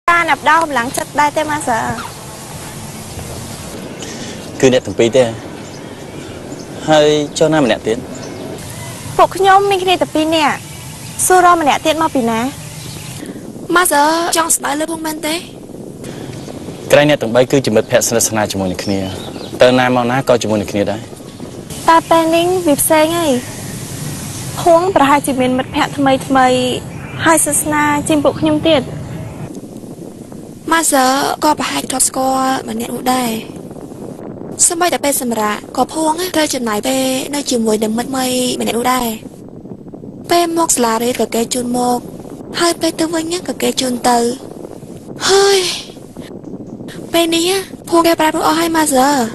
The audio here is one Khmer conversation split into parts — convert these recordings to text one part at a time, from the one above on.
ta nạp đau lắng chất đai tê mà sợ cứ đẹp thằng pi tê hơi cho nam nè tiến phục nhóm mình khi tập pin nè xô ro mà nè tiến mau pin nè mà giờ trong style lên phong men tê cái này tụi bay cứ chỉ một pet sana cho mọi người kia tờ nam mau ná coi cho mọi người kia đấy ta planning việc xe ngay huốngประhai chỉ miền một pet thay thay hai sana chim phục nhóm tiền mà giờ có bài top score mà nhận đây sân bay tại bên sân ra có phong á rơi chừng này về nơi chiều mùi đầm mất mây mà nhận đây bên mọc là đây cả cái chun mọc hai bên tư vấn nhá cả cái chun từ hơi bênนี้á phong cái ba đứa hai mà giờ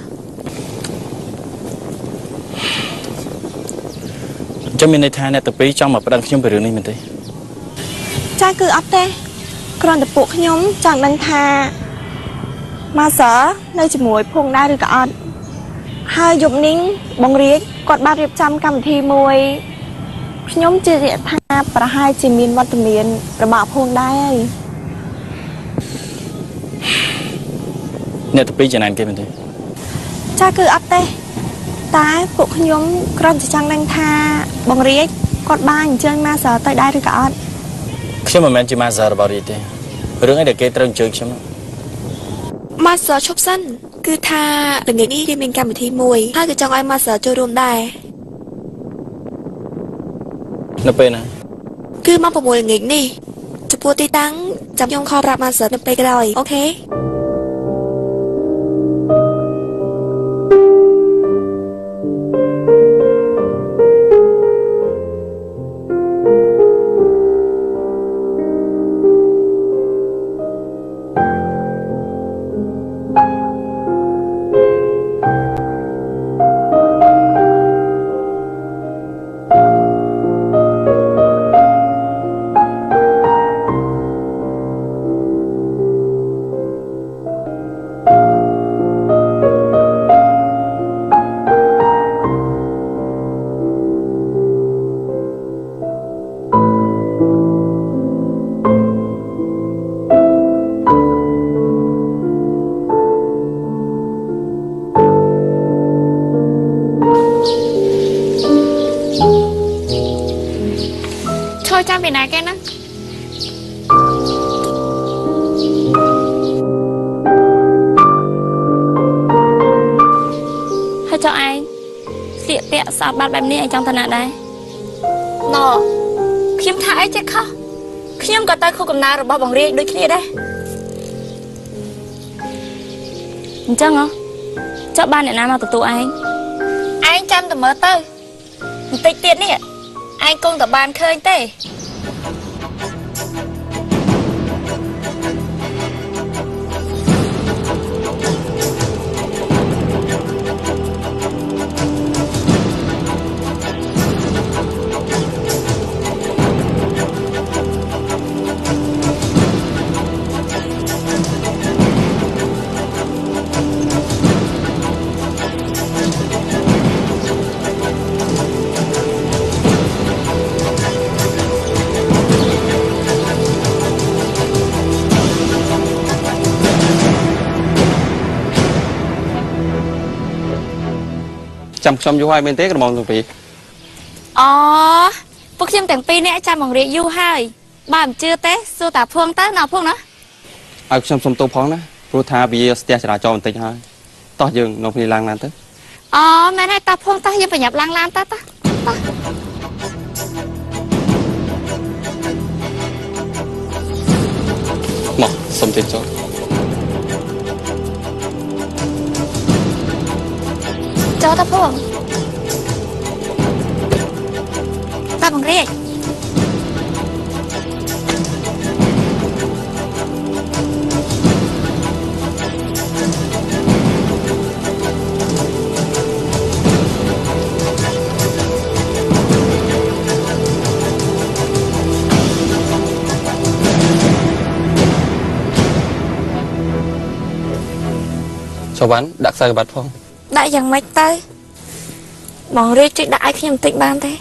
cho mình này thay nè tập pi trong mà bắt đầu nhóm về đường này mình thấy cha cứ ấp tê còn tập buộc nhóm chẳng đánh tha mà sợ nơi chỉ mùi phong đa được cả hai dụng nín bóng riết còn ba điệp trăm cầm thi mùi nhóm chỉ dễ tha và hai chỉ miền vật miền rồi bảo phong đa nè tập pi chẳng anh kia mình thấy cha cứ ấp tê ta buộc nhóm còn chỉ chẳng đánh tha bóng riết còn ba chân mà sợ tới đây được cả khi mà mình chỉ mà giờ bảo đi thế rồi ngay để cái trâu chơi chứ mà giờ chụp sân cứ tha đừng nghĩ đi mình cầm thi mùi hai cái trong ai mà giờ chơi rôm đài nó pe nè cứ mong một mùi nghỉ đi chụp bùa tí tăng chấm trong kho rạp mà giờ nó pe cái rồi ok cho bên này cái nó hay cho anh tiện tiện sao bạn bạn đi anh trong thân nào đây nọ khiêm thái chứ không khiêm có tay không cầm nào rồi bao bằng riêng đôi khi đây chăng hả cho ba này nào mà tụi anh chăm tụi mơ tơ tịch tiền nè anh công tập bàn khơi tê chăm xong vô hai bên té cái mòn thằng Phi. Phúc chim tảng Phi nè chăm bằng riêng du hai, bà chưa té, xua tả phương té nào phương đó. Ai chăm xong tô phóng đó, rồi tha bị stea trả cho mình tính hai, to dừng nó đi lang lan tới. Mẹ này tả phương ta nhưng phải nhập lang lan ta. Mỏ, xong tiền cho. Cho ta phương ta bằng riêng cho bán đặc sai bát phong đại dạng mạch tay bằng riêng chị đại khi nhầm tịnh ban thế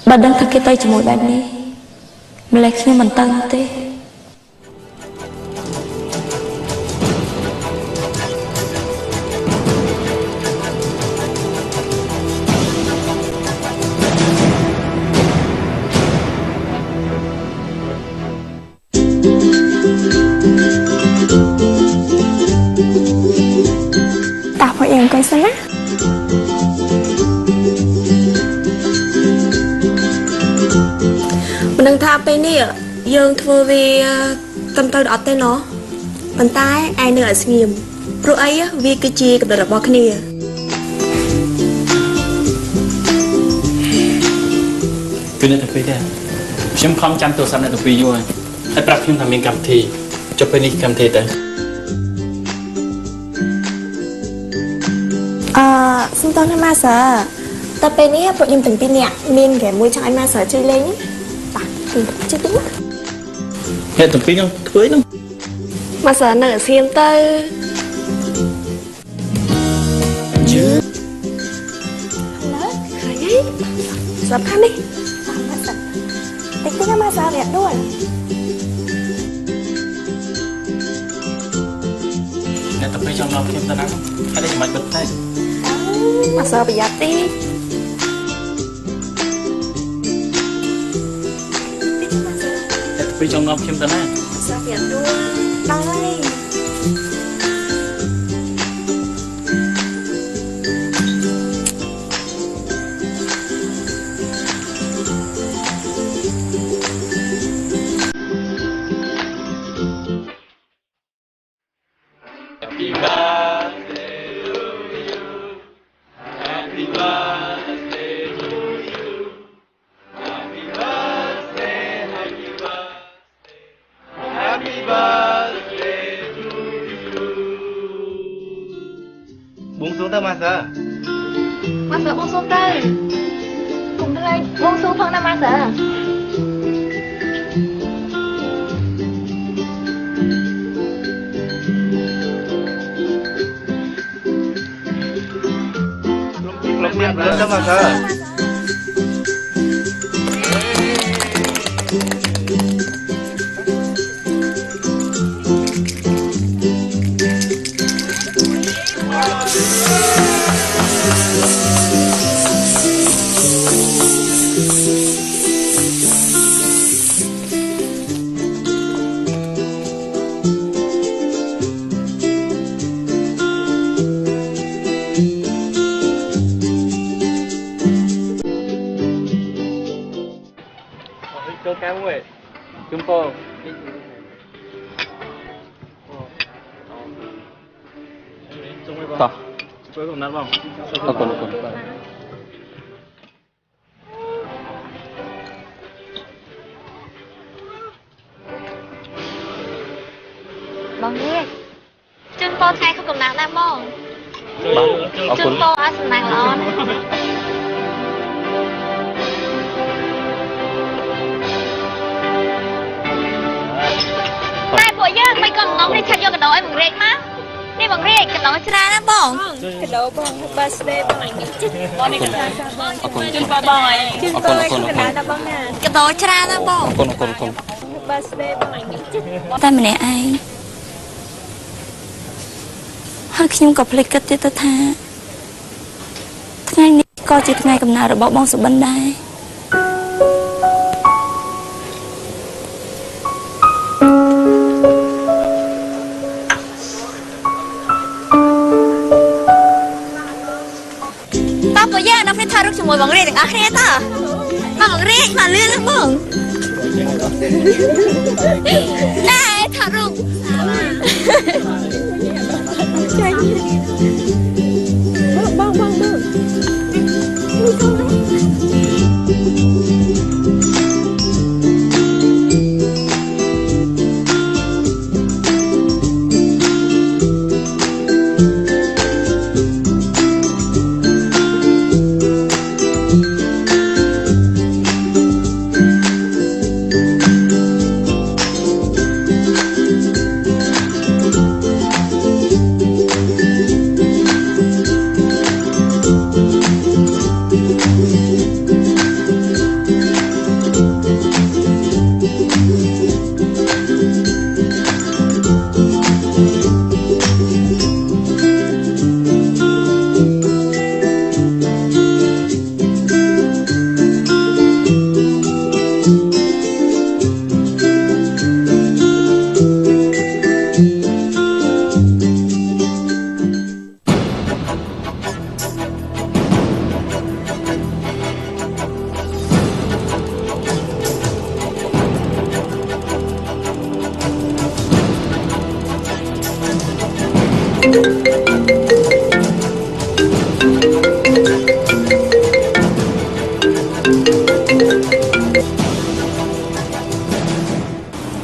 បើដឹងថាគេទៅជាមួយបែបនេះម្លេះខ្ញុំមិនទៅទេ តាពួកយើងអង្គុយសិនណា មិនដឹងថាពេលនេះយើងធ្វើវាត្រឹមត្រូវអត់ទេណោះប៉ុន្តែឯងនៅឲ្យស្ងៀមព្រោះអីវាគឺជាកម្រិតរបស់គ្នា គឺអ្នកទាំងពីរដែរខ្ញុំខំចាំទូរស័ព្ទអ្នកទាំងពីរយូរហើយប្រាប់ខ្ញុំថាមានកម្មវិធីចុះពេលនេះកម្មវិធីទៅ សុំតោះណាម៉ាសើតែពេលនេះពួកខ្ញុំទាំងពីរនាក់មានហ្គេមមួយចង់ឲ្យម៉ាសើជួយលេងបាទជួយតិចណា អ្នកទាំងពីរខ្ញុំធ្វើហ្នឹង មកសើនៅស្ងៀមទៅ យឺ ស្រាប់ខាងនេះម៉ាសើតិចតិចណាម៉ាសើវាដួល អ្នកទាំងពីរចង់មកខ្ញុំទៅណាហើយតែមិនបិទតែ ម៉ាសើប្រយ័ត្នទេ អ្នកទាំងពីរចង់មកខ្ញុំទៅណា ម៉ាសើវាដួលដល់ហើយ បួងសួងទៅម៉ាសើ មកសើបងសុំទៅគុំទៅលេងបងសុំផងណាមកសើ លោកអ្នកទៅម៉ាសើ ចូលកែមួយជុំពង តោះ ធ្វើកំណត់បង អរគុណអរគុណ បងនេះជូនបងថ្ងៃខុសកំណត់ដែរបង បាទអរ ជូ គុ ន ណ បងឲ្យសំណាងល្អណាតែពួកយើងមិនក៏ងងនេះឆាប់យកកដោឲ្យបង្រេកមកនេះបង្រេកកដោច្រើនណាបង កដោបង birthday បងបងនេះកដោបង អរគុណ ជូនបងបងអីជូនបង អរគុណ កដោដល់បងណា កដោច្រើនណាបង អរគុណអរគុណអរគុណ birthday បង តែម្នាក់ឯងហើយខ្ញុំក៏ភ្លេចគិតទៀតទៅថាថ្ងៃនេះក៏ជាថ្ងៃកំណើតរបស់បងសុបិនដែរតើពួកយើងនៅពេលថតរូបជាមួយបងរៀនទាំងអស់គ្នាតើបងរៀនមកលឿនណាបងណែថតរូប អ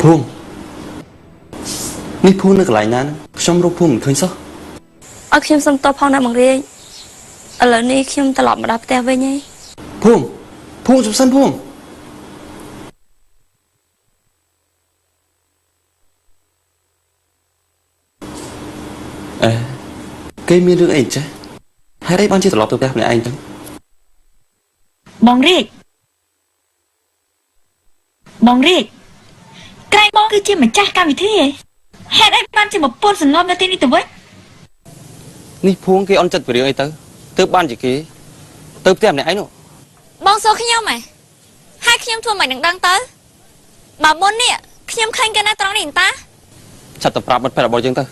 ភូមិនេះភូមិនៅកន្លែងណាខ្ញុំរកភូមិមិនឃើញសោះ អត់ខ្ញុំសុំតបផងណាបងរាជឥឡូវនេះខ្ញុំត្រឡប់មកដល់ផ្ទះវិញហើយ ភូមិជប់សិនភូមិគេមានរឿងអីចេះហេតុអីបានជាត្រឡប់ទៅផ្ទះម្នាក់ឯងទៅ បងរាជក្រែងបងគឺជាម្ចាស់កម្មវិធីឯងហេតុអីបានជាមកពន្ធសន្លប់នៅទីនេះទៅវិញ នេះភួងគេអន់ចិត្តពីរឿងអីទៅបានជាគេទៅផ្ទះម្នាក់ឯងនោះ បងសួរខ្ញុំហ៎ហើយខ្ញុំធ្វើមិននឹងដឹងទៅបើមុននេះខ្ញុំឃើញគេនៅត្រង់នេះតា ឆាប់ទៅប្រាប់មិត្តភក្តិរបស់យើងទៅ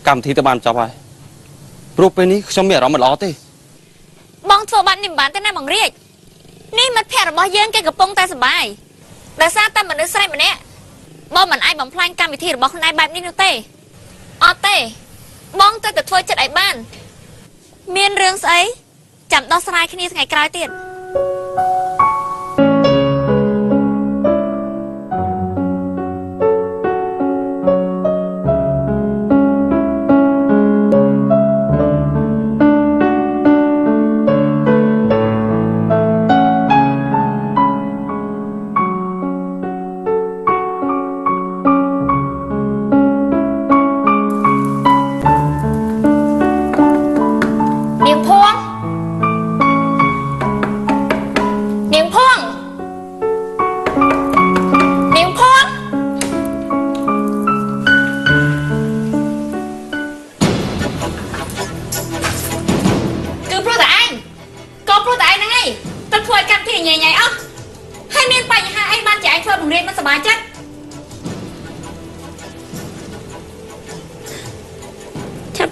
កម្មវិធីទៅបានចប់ហើយព្រោះពេលនេះខ្ញុំមានអារម្មណ៍មិនល្អទេ បងធ្វើបាត់នេះមិនបានទេណាបងរាជនេះមិត្តភក្តិរបស់យើងគេកំពុងតែសប្បាយដោយសារតែមនុស្សស្រីម្នាក់បងមិនអាចបំផ្លាញកម្មវិធីរបស់ខ្លួនឯងបែបនេះនោះទេអត់ទេបងត្រូវតែធ្វើចិត្តឲ្យបានមានរឿងស្អីចាំដោះស្រាយគ្នាថ្ងៃក្រោយទៀត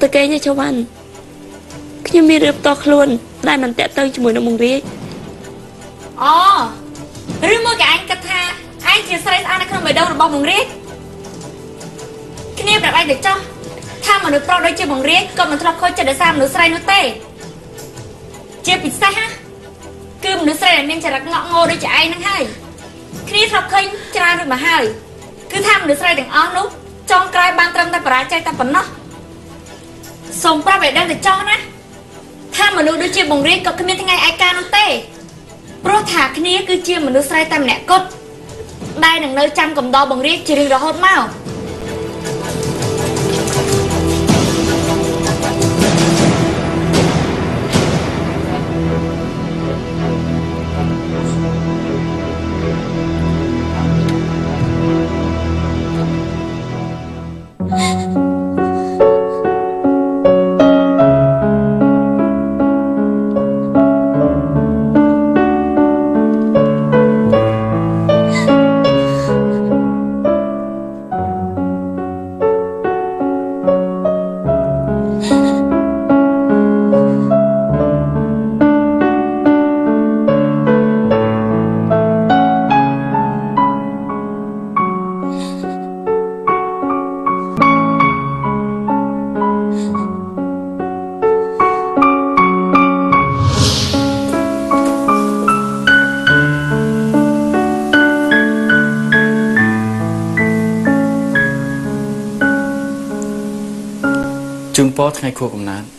ទៅគេញ៉ាំចូលវ៉ាន់ខ្ញុំមានរឿងផ្ទាល់ខ្លួនដែលមិនតាក់ទងជាមួយនឹងបងរាជអូឬមកគេឯងគិតថាឯងជាស្រីស្អាតនៅក្នុងបេះដូងរបស់បងរាជគ្នាប្រាប់ឯងទៅចោះថាមនុស្សប្រុសដូចជាបងរាជក៏មិនធ្លាប់ខូចចិត្តដោយសារមនុស្សស្រីនោះទេជាពិសេសណាគឺមនុស្សស្រីដែលមានចរិតងក់ងោដូចជាឯងហ្នឹងហើយគ្នាធ្លាប់ឃើញច្រើនរួចមកហើយគឺថាមនុស្សស្រីទាំងអស់នោះចង់ក្រោយបានត្រឹមតែបរាជ័យតែប៉ុណ្ណោះសូមប្រាប់ឲ្យដឹងទៅចោះណាថាមនុស្សដូចជាបងរាជក៏គ្មានថ្ងៃឯកានោះទេព្រោះថាគ្នាគឺជាមនុស្សស្រីតែម្នាក់គត់ដែលនឹងនៅចាំកំដរបងរាជជារៀងរហូតមក ជូនពរថ្ងៃខួបកំណើត អ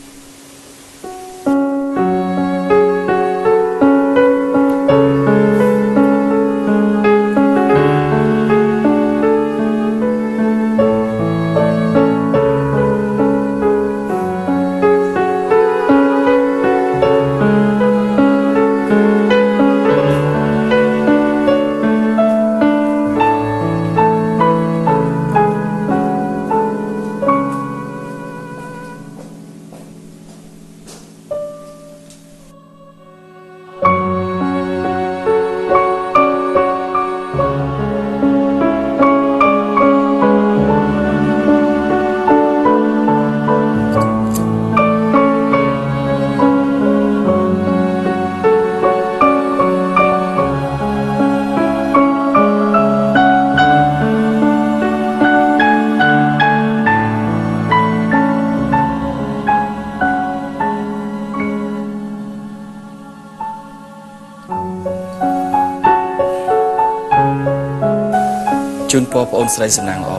ជូនពរប្អូនស្រីសំណាងល្អ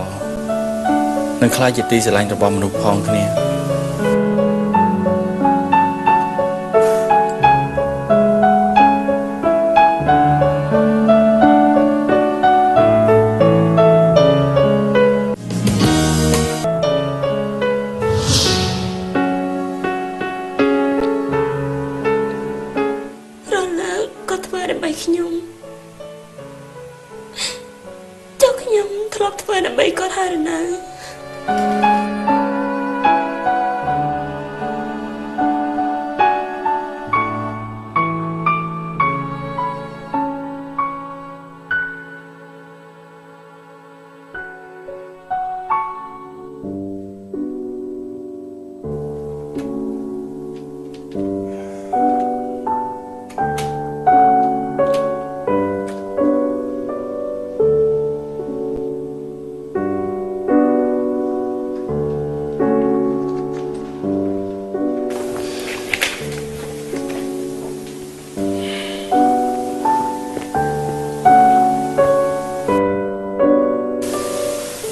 នឹងខ្លាចជាទីស្រឡាញ់របស់មនុស្សផងគ្នា រស់នៅក៏ធ្វើដើម្បីខ្ញុំចុះខ្ញុំធ្លាប់ធ្វើដើម្បីគាត់ហើយឬនៅ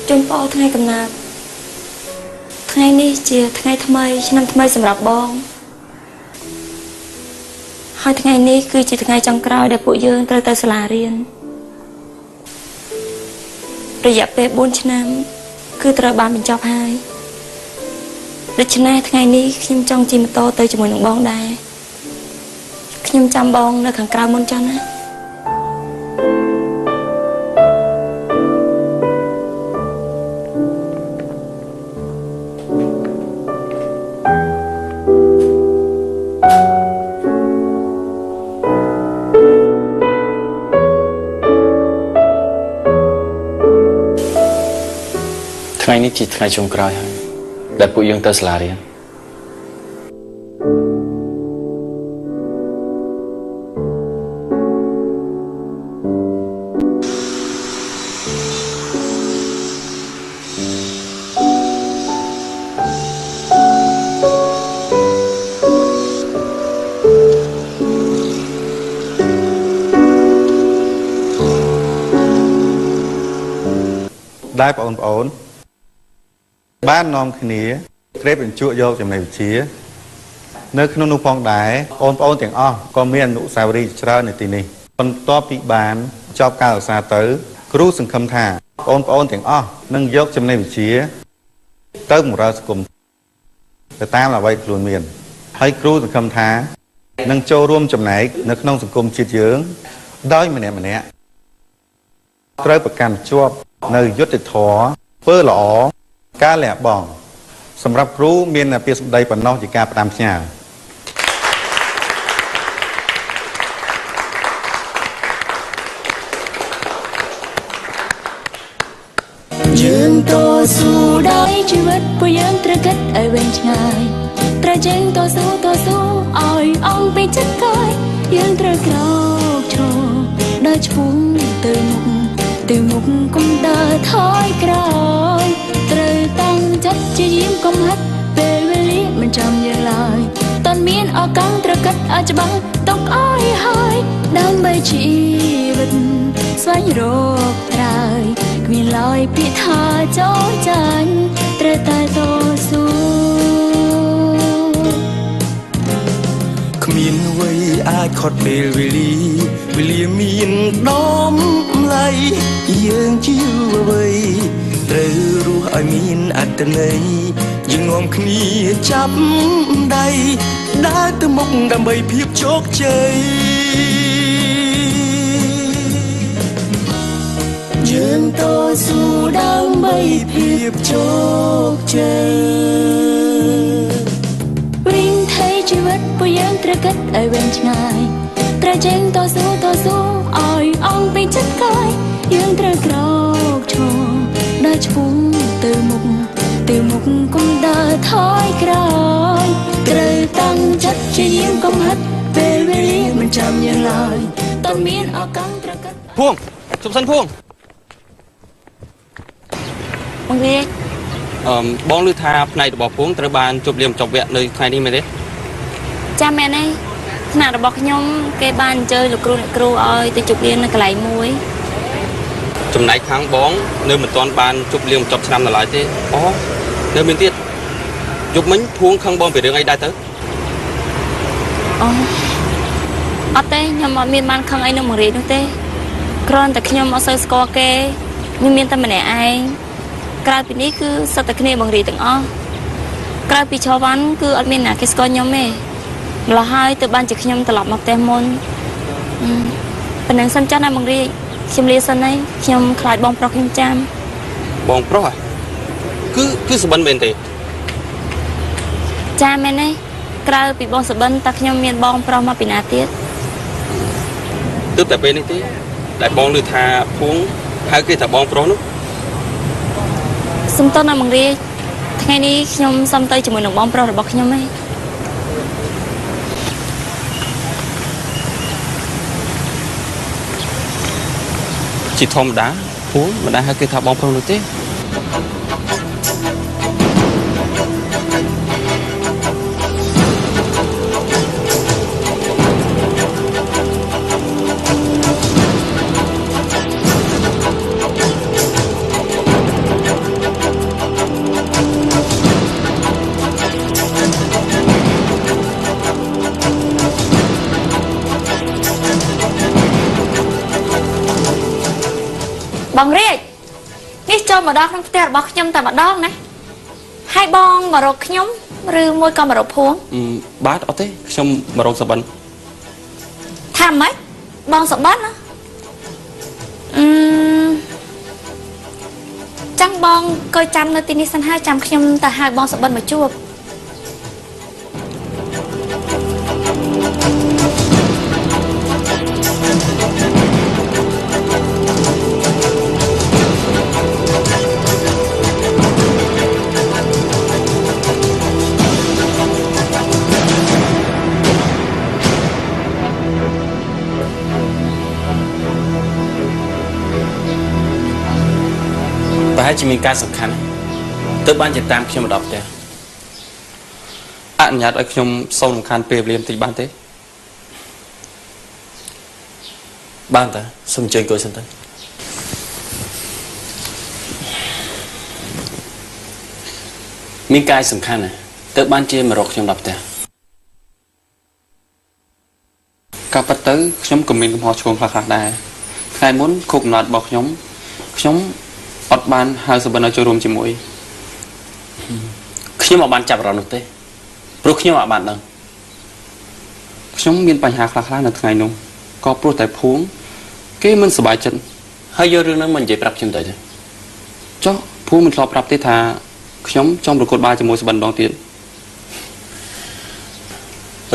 ជូនពរថ្ងៃកំណើតថ្ងៃនេះជាថ្ងៃថ្មីឆ្នាំថ្មីសម្រាប់បងហើយថ្ងៃនេះគឺជាថ្ងៃចុងក្រោយដែលពួកយើងត្រូវទៅសាលារៀនរយៈពេល4ឆ្នាំគឺត្រូវបានបញ្ចប់ហើយដូច្នេះថ្ងៃនេះខ្ញុំចង់ជិះម៉ូតូទៅជាមួយនឹងបងដែរខ្ញុំចាំបងនៅខាងក្រៅមុនចុះណា ថ្ងៃនេះជាថ្ងៃចុងក្រោយហើយដែលពួកយើងទៅសាលារៀន ได้ปอนปอนบ้านนอมขี้นี้เกรดเป็นจุโยกจากในวิชีเนื้อขนมนุ่งพองได้ปอนปอนแต่งอ้อก็มีอนุสาวรีย์เช้าในตีนี้คนต่อปีบานชอบการศึกษาเต๋อครูสังคมท่าปอนปอนแต่งอ้อนึ่งยกจากในวิชีเติมเราสกุลแต่ตามเราไว้กลุ่นเมียนให้ครูสังคมท่านึ่งโจร่วมจำไหนเนื้อขนมสังคมชีดเยื้องได้มาเนี่ยเริ่มประกันจวบในยุติธรเพื่อหล่อการแหลบองสำหรับครูเมียนเปียสใดปนนอกจากการประดามเชียยืนต่อสู้ได้ชีวิตผู้ยังตระกัดไอเวนชไงตระเจงต่อสู้อ่อยอ่องไปจัดกายยังตระกรอกโชว์ได้ชุ่มตื่นមុខគុំដើរថយក្រោយត្រូវតាំងចិត្តជាយាមកុំហាត់ពេលវេលាមិនចាំយើងឡើយតន់មានឱកាសត្រូវកាត់ឲ្យច្បាស់ទុកឲ្យហើយដើម្បីជីវិតស្វែងរកត្រើយគ្មានឡើយពាក្យថាចោលចាញ់ត្រូវតែតស៊ូ គ្មានអ្វីអាចខត់ពេលវេលាមានដំឡៃយើងជាអ្វីត្រូវរស់ឲ្យមានអត្តន័យយើងនាំគ្នាចាប់ដៃដើរទៅមុខដើម្បីភាពជោគជ័យយើងតស៊ូដើម្បីភាពជោគជ័យ ชีวิตผู้ยังตระกัดไอเวนชไงตระเจงต่อสู้อ่อยอ่องไปจัดกายยังตระกรอกโชว์ได้ชุ่มตื่นมุกกุมดาถอยกรอยត្រូវតាំងចិត្តជាយាមកុំហាត់ពេលវេលាមិនចាំយើងឡើយតើមានឱកាសតระกัด ភួងជប់សិនភួង បងវា បងឮថាផ្នែករបស់ភួងត្រូវបានជប់លៀមចប់វគ្គនៅថ្ងៃនេះមែនទេ ចាំមែនទេថ្នាក់របស់ខ្ញុំគេបានអញ្ជើញលោកគ្រូអ្នកគ្រូឲ្យទៅជប់លៀននៅកន្លែងមួយ អ ចំណែកខាងបងនៅមិនទាន់បានជប់លៀងចប់ឆ្នាំដល់ឡើយទេអូនៅមានទៀតយប់មិញភួងខឹងបងពីរឿងអីដែរទៅ អូអត់ទេខ្ញុំអត់មានបានខឹងអីនឹងមករៀននោះទេគ្រាន់តែខ្ញុំអត់សូវស្គាល់គេមានតែម្នាក់ឯងក្រៅពីនេះគឺសិតតែគ្នាបង្រៀនទាំងអស់ក្រៅពីឆវ៉ាន់គឺអត់មានអ្នកគេស្គាល់ខ្ញុំទេម្ល៉េះហើយទៅបានជាខ្ញុំត្រឡប់មកផ្ទះមុនប៉ុណ្ណឹងសិនចាស់ណាបង្រៀនខ្ញុំលាសិនហើយខ្ញុំខ្លាចបងប្រុសខ្ញុំចាំ បងប្រុសគឺសបិនមែនទេ ចាមែនទេក្រៅពីបងសបិនតើខ្ញុំមានបងប្រុសមកពីណាទៀត ទើបតែពេលនេះទេដែលបងឮថាភួងហៅគេថាបងប្រុសនោះ សុំតណាបង្រៀនថ្ងៃនេះខ្ញុំសុំទៅជាមួយនឹងបងប្រុសរបស់ខ្ញុំឯង ជាធម្មតាភួងមិនដែលហៅគេថាបងប្រុសនោះទេ បងរាជនេះចូលមកដល់ក្នុងផ្ទះរបស់ខ្ញុំតែម្ដងណាហើយបងមករកខ្ញុំឬមួយក៏មករកភួង បាទអត់ទេខ្ញុំមករកសបិន ថាម៉េចបងសបិនណាចាំបងក៏ចាំនៅទីនេះសិនហើយចាំខ្ញុំទៅហៅបងសបិនមកជួប ប្រហែលជាមានការសំខាន់ទើបបានជាតាមខ្ញុំមកដល់ផ្ទះ អនុញ្ញាតឲ្យខ្ញុំសូមរំខានពេលវេលាបន្តិចបានទេ បានតើសូមអញ្ជើញគួយសិនទៅមានការសំខាន់ណាស់ទើបបានជាមករកខ្ញុំដល់ផ្ទះ កាលពិតទៅខ្ញុំក៏មានកំហុសឆ្គងខ្លះៗដែរថ្ងៃមុនខុបកំណត់របស់ខ្ញុំអត់បានហៅសបិនឲ្យចូលរួមជាមួយ ខ្ញុំអត់បានចាប់អារម្មណ៍នោះទេព្រោះខ្ញុំអត់បានដឹង ខ្ញុំមានបញ្ហាខ្លះៗនៅថ្ងៃនោះក៏ព្រោះតែភួងគេមិនសប្បាយចិត្ត ហើយយករឿងហ្នឹងមកនិយាយប្រាប់ខ្ញុំទៅទេ ចុះភួងមិនធ្លាប់ប្រាប់ទេថាខ្ញុំចង់ប្រកួតបាល់ជាមួយសបិនដងទៀត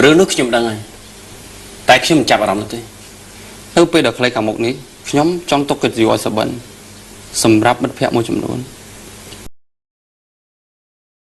រឿងនោះខ្ញុំដឹងហើយតែខ្ញុំមិនចាប់អារម្មណ៍នោះទេ នៅពេលដែលខ្លីខាងមុខនេះខ្ញុំចង់ទុកកិត្តិយសឲ្យសបិនសម្រាប់មិត្តភ័ក្តិមួយចំនួន